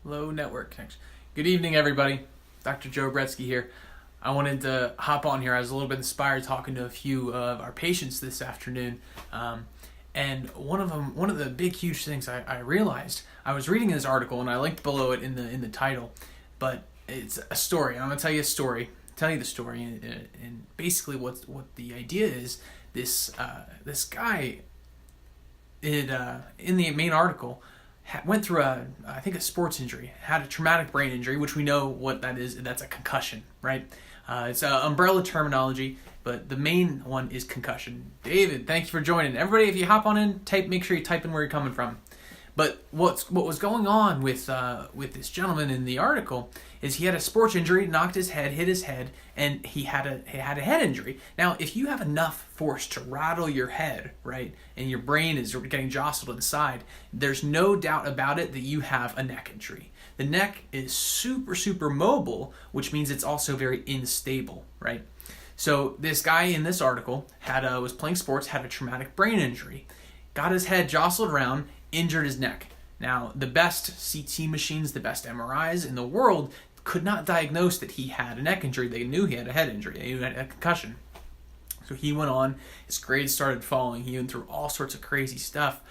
Low network connection. Good evening, everybody. Dr. Joe Bretsky here. I wanted to hop on here. I was a little bit inspired talking to a few of our patients this afternoon. And one of the big, huge things I realized, I was reading this article and I linked below it in the title, but it's a story. I'm going to tell you a story, and basically what the idea is, this guy, in the main article, went through a sports injury, had a traumatic brain injury, which we know what that is. That's a concussion, right? It's an umbrella terminology, but the main one is concussion. David, thank you for joining. Everybody, if you hop on in, make sure you type in where you're coming from. But what was going on with this gentleman in the article is he had a sports injury, knocked his head, hit his head, and he had a head injury. Now, if you have enough force to rattle your head, right, and your brain is getting jostled inside, there's no doubt about it that you have a neck injury. The neck is super, super mobile, which means it's also very unstable, right? So this guy in this article was playing sports, had a traumatic brain injury, got his head jostled around, injured his neck. Now, the best CT machines, the best MRIs in the world could not diagnose that he had a neck injury. They knew he had a head injury. They knew he had a concussion. So he went on, his grades started falling. He went through all sorts of crazy stuff,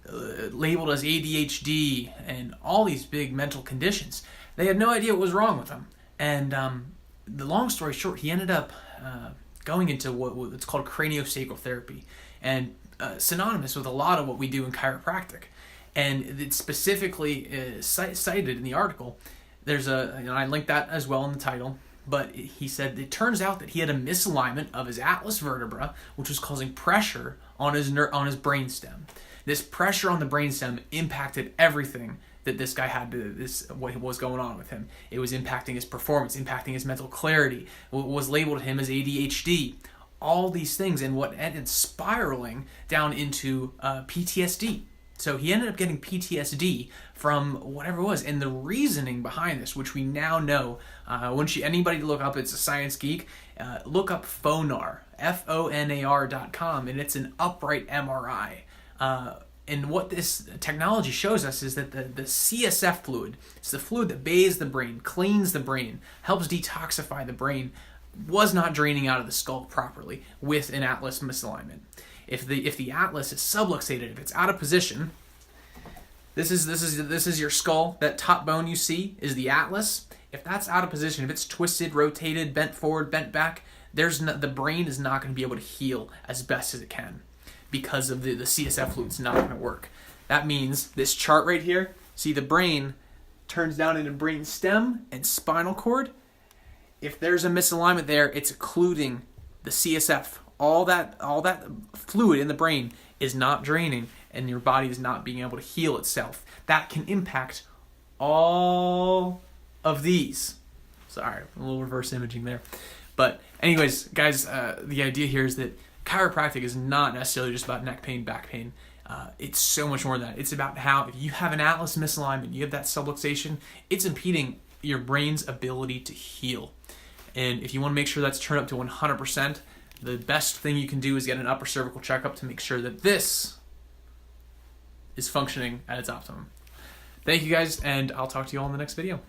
labeled as ADHD and all these big mental conditions. They had no idea what was wrong with him. And the long story short, he ended up going into what's called craniosacral therapy, and synonymous with a lot of what we do in chiropractic. And it's specifically cited in the article. I linked that as well in the title, but he said it turns out that he had a misalignment of his atlas vertebra, which was causing pressure on his brainstem. This pressure on the brainstem impacted everything that this guy had what was going on with him. It was impacting his performance, impacting his mental clarity. Was labeled him as ADHD. All these things, and what ended spiraling down into PTSD. So he ended up getting PTSD from whatever it was. And the reasoning behind this, which we now know, anybody look up, it's a science geek, look up Phonar, FONAR.com, and it's an upright MRI. And what this technology shows us is that the CSF fluid, it's the fluid that bathes the brain, cleans the brain, helps detoxify the brain, was not draining out of the skull properly with an atlas misalignment. If the atlas is subluxated, if it's out of position, this is your skull. That top bone you see is the atlas. If that's out of position, if it's twisted, rotated, bent forward, bent back, the brain is not going to be able to heal as best as it can because of the CSF fluid's not going to work. That means this chart right here, see the brain turns down into brain stem and spinal cord. If there's a misalignment there, it's occluding the CSF. All that fluid in the brain is not draining, and your body is not being able to heal itself. That can impact all of these. Sorry, a little reverse imaging there. But anyways, guys, the idea here is that chiropractic is not necessarily just about neck pain, back pain. It's so much more than that. It's about how if you have an atlas misalignment, you have that subluxation, it's impeding your brain's ability to heal. And if you want to make sure that's turned up to 100%, the best thing you can do is get an upper cervical checkup to make sure that this is functioning at its optimum. Thank you guys, and I'll talk to you all in the next video.